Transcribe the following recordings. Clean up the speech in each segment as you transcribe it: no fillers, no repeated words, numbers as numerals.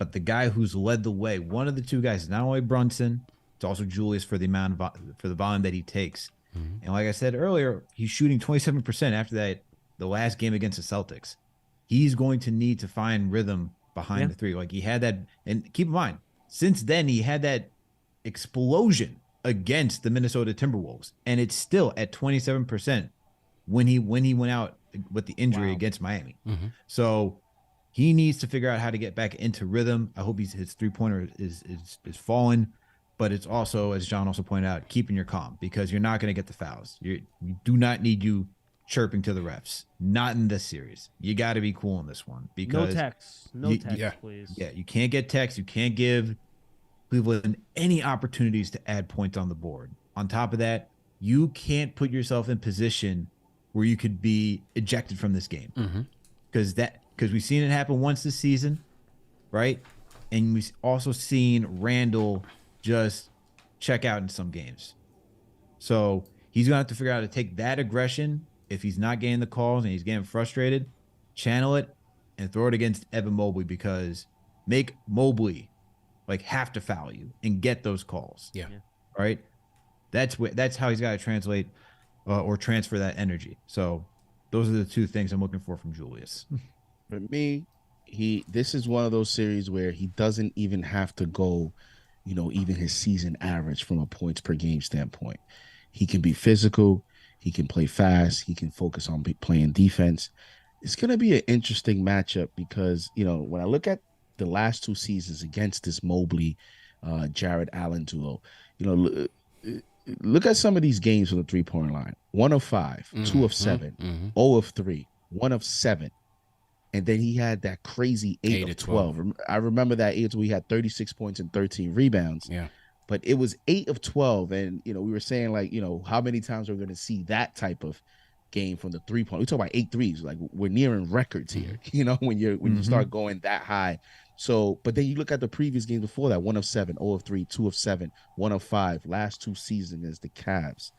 but the guy who's led the way, one of the two guys, is not only Brunson, it's also Julius for the volume that he takes. And like I said earlier, he's shooting 27% after the last game against the Celtics. He's going to need to find rhythm behind the three. Like he had that, and keep in mind, since then he had that explosion against the Minnesota Timberwolves, and it's still at 27% when he went out with the injury against Miami. So he needs to figure out how to get back into rhythm. I hope his 3-pointer is falling, but it's also, as John also pointed out, keeping your calm, because you're not going to get the fouls. We do not need you chirping to the refs. Not in this series. You got to be cool in this one, because no text, please. Yeah, you can't get text. You can't give Cleveland any opportunities to add points on the board. On top of that, you can't put yourself in position where you could be ejected from this game, because we've seen it happen once this season, right? And we've also seen Randle just check out in some games. So he's gonna have to figure out how to take that aggression, if he's not getting the calls and he's getting frustrated, channel it and throw it against Evan Mobley, because make Mobley like have to foul you and get those calls. Yeah. Right. That's how he's got to translate or transfer that energy. So those are the two things I'm looking for from Julius. For me, this is one of those series where he doesn't even have to go, even his season average from a points per game standpoint. He can be physical. He can play fast. He can focus on playing defense. It's going to be an interesting matchup because, when I look at the last two seasons against this Mobley, Jared Allen duo, look at some of these games from the 3-point line. 1 of 5, 2 of 7, 0 of 3, 1 of 7. And then he had that crazy 8 of 12. I remember that 8 we had 36 points and 13 rebounds. Yeah. But it was 8 of 12. And, we were saying, like, how many times we're going to see that type of game from the 3-point. We talk about 8 threes. Like, we're nearing records here, when you start going that high. So, but then you look at the previous games before that, 1 of 7, 0 of 3, 2 of 7, 1 of 5, last two seasons as the Cavs.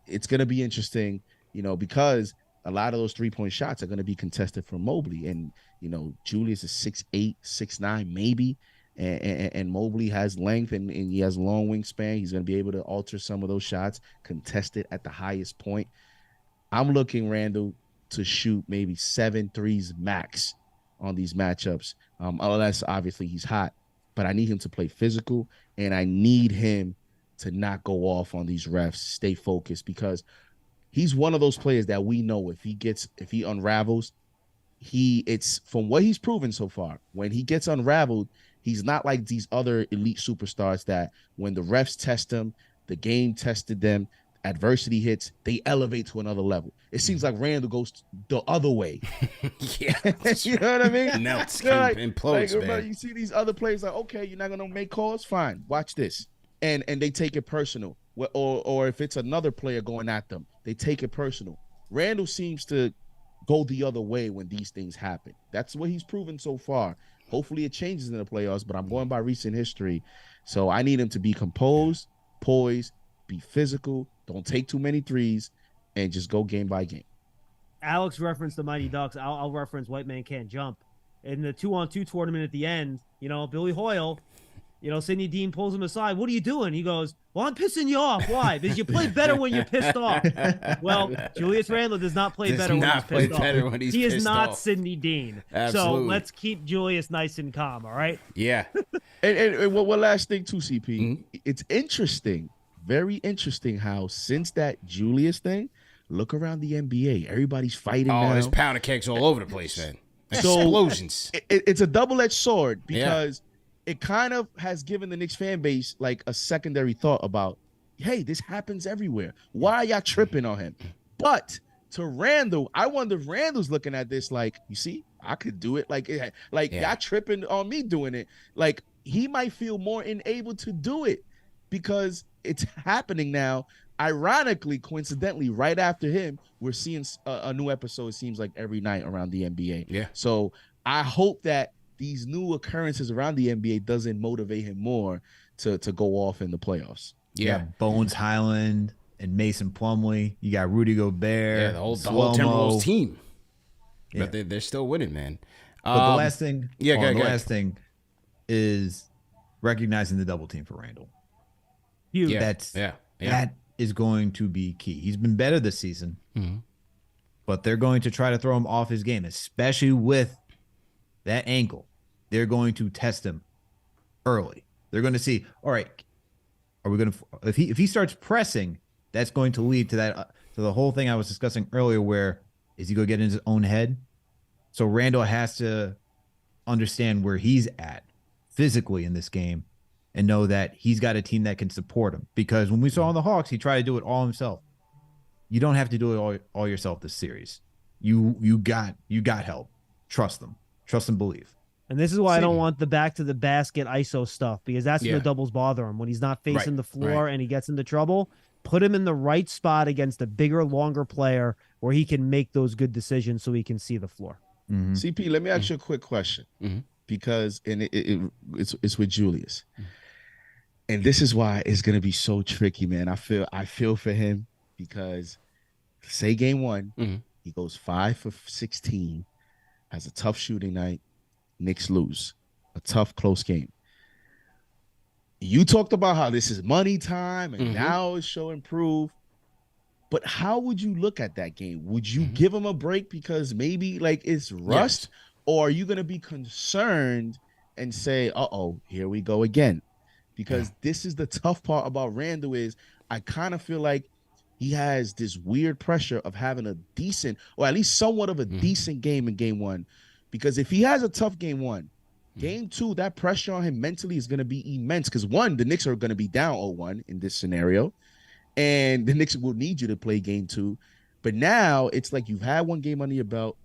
It's going to be interesting, because a lot of those 3-point shots are going to be contested from Mobley. And, Julius is 6'8", 6'9", maybe. And Mobley has length and he has long wingspan. He's going to be able to alter some of those shots, contest it at the highest point. I'm looking Randle to shoot maybe 7 threes max on these matchups, unless obviously he's hot. But I need him to play physical, and I need him to not go off on these refs, stay focused, because he's one of those players that we know if he unravels, it's from what he's proven so far, when he gets unraveled, he's not like these other elite superstars that when the refs test them, the game tested them, adversity hits, they elevate to another level. It seems like Randle goes the other way. Yeah. You know what I mean? Melts, implodes, man. You see these other players like, okay, you're not going to make calls? Fine. Watch this. And they take it personal. Or if it's another player going at them, they take it personal. Randle seems to go the other way when these things happen. That's what he's proven so far. Hopefully it changes in the playoffs, but I'm going by recent history. So I need him to be composed, poised, be physical, don't take too many threes, and just go game by game. Alex referenced the Mighty Ducks. I'll reference White Man Can't Jump. In the 2-on-2 tournament at the end, Billy Hoyle, Sidney Dean pulls him aside. What are you doing? He goes, well, I'm pissing you off. Why? Because you play better when you're pissed off. Well, Julius Randle does not play better when he's pissed off. He is not Sidney Dean. Absolutely. So let's keep Julius nice and calm, all right? Yeah. and one last thing too, CP. It's interesting, very interesting how since that Julius thing, look around the NBA. Everybody's fighting now. Oh, there's powder kegs all over the place, man. Explosions. It's a double-edged sword because it kind of has given the Knicks fan base like a secondary thought about, hey, this happens everywhere. Why are y'all tripping on him? But to Randle, I wonder if Randle's looking at this like, you see, I could do it. Y'all tripping on me doing it. Like, he might feel more unable to do it because it's happening now. Ironically, coincidentally, right after him, we're seeing a new episode, it seems like, every night around the NBA. Yeah. So I hope that these new occurrences around the NBA doesn't motivate him more to go off in the playoffs. Yeah. Bones Highland and Mason Plumlee. You got Rudy Gobert. Yeah, the whole Timberwolves team. Yeah. But they're still winning, man. But the last thing, yeah, the go last thing is recognizing the double team for Randle. Huge. Yeah. That is going to be key. He's been better this season, but they're going to try to throw him off his game, especially with that ankle. They're going to test him early. They're going to see, all right, are we going to if he starts pressing, that's going to lead to that to the whole thing I was discussing earlier, where is he going to get in his own head? So Randle has to understand where he's at physically in this game and know that he's got a team that can support him. Because when we saw on the Hawks, he tried to do it all himself. You don't have to do it all yourself this series. You got help. Trust them. Trust and believe. And this is why I don't want the back to the basket ISO stuff, because that's when the doubles bother him. When he's not facing the floor and he gets into trouble, put him in the right spot against a bigger, longer player where he can make those good decisions so he can see the floor. CP, let me ask you a quick question, because it's with Julius. And this is why it's going to be so tricky, man. I feel for him, because say game one, he goes 5 for 16, has a tough shooting night, Knicks lose, a tough, close game. You talked about how this is money time and now it's show improve. But how would you look at that game? Would you give him a break because maybe like it's rust? Yes. Or are you going to be concerned and say, uh-oh, here we go again? Because this is the tough part about Randle is I kind of feel like he has this weird pressure of having a decent, or at least somewhat of a decent game in game one. Because if he has a tough game one, game two, that pressure on him mentally is going to be immense. Because one, the Knicks are going to be down 0-1 in this scenario. And the Knicks will need you to play game two. But now it's like you've had one game under your belt.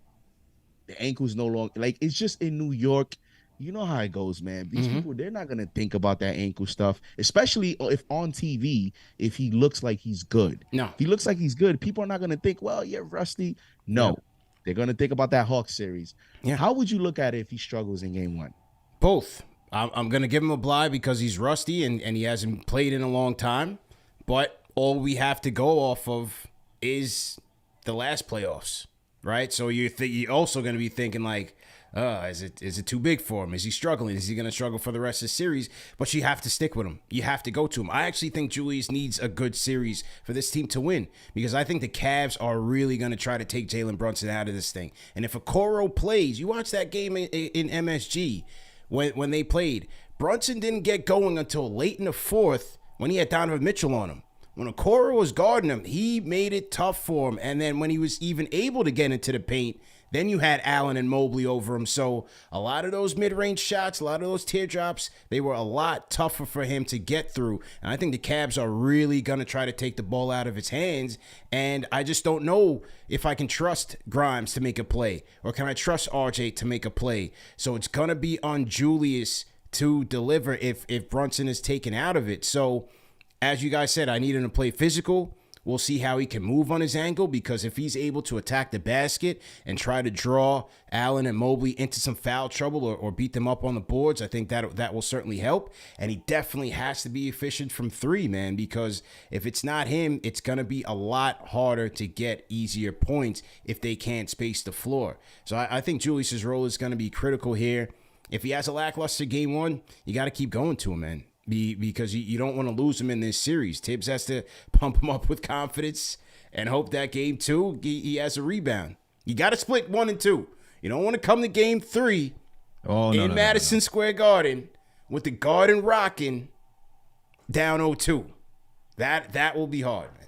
The ankle's no longer, like, it's just in New York. You know how it goes, man. These people, they're not going to think about that ankle stuff, especially if on TV, if he looks like he's good. No. If he looks like he's good, people are not going to think, well, you're rusty. No. They're going to think about that Hawks series. Yeah. How would you look at it if he struggles in game one? Both. I'm going to give him a bye because he's rusty and he hasn't played in a long time. But all we have to go off of is the last playoffs, right? So you're also going to be thinking like, is it too big for him? Is he struggling? Is he going to struggle for the rest of the series? But you have to stick with him. You have to go to him. I actually think Julius needs a good series for this team to win, because I think the Cavs are really going to try to take Jalen Brunson out of this thing. And if Okoro plays, you watch that game in MSG when they played, Brunson didn't get going until late in the fourth when he had Donovan Mitchell on him. When Okoro was guarding him, he made it tough for him. And then when he was even able to get into the paint, then you had Allen and Mobley over him. So a lot of those mid-range shots, a lot of those teardrops, they were a lot tougher for him to get through. And I think the Cavs are really going to try to take the ball out of his hands. And I just don't know if I can trust Grimes to make a play, or can I trust RJ to make a play. So it's going to be on Julius to deliver if Brunson is taken out of it. So as you guys said, I need him to play physical. We'll see how he can move on his ankle, because if he's able to attack the basket and try to draw Allen and Mobley into some foul trouble or beat them up on the boards, I think that will certainly help. And he definitely has to be efficient from three, man, because if it's not him, it's going to be a lot harder to get easier points if they can't space the floor. So I think Julius's role is going to be critical here. If he has a lackluster game one, you got to keep going to him, man. Because you don't want to lose him in this series. Tibbs has to pump him up with confidence and hope that game two, he has a rebound. You got to split 1 and 2. You don't want to come to game 3 in Madison Square Garden with the Garden rocking down 0-2. That will be hard, man.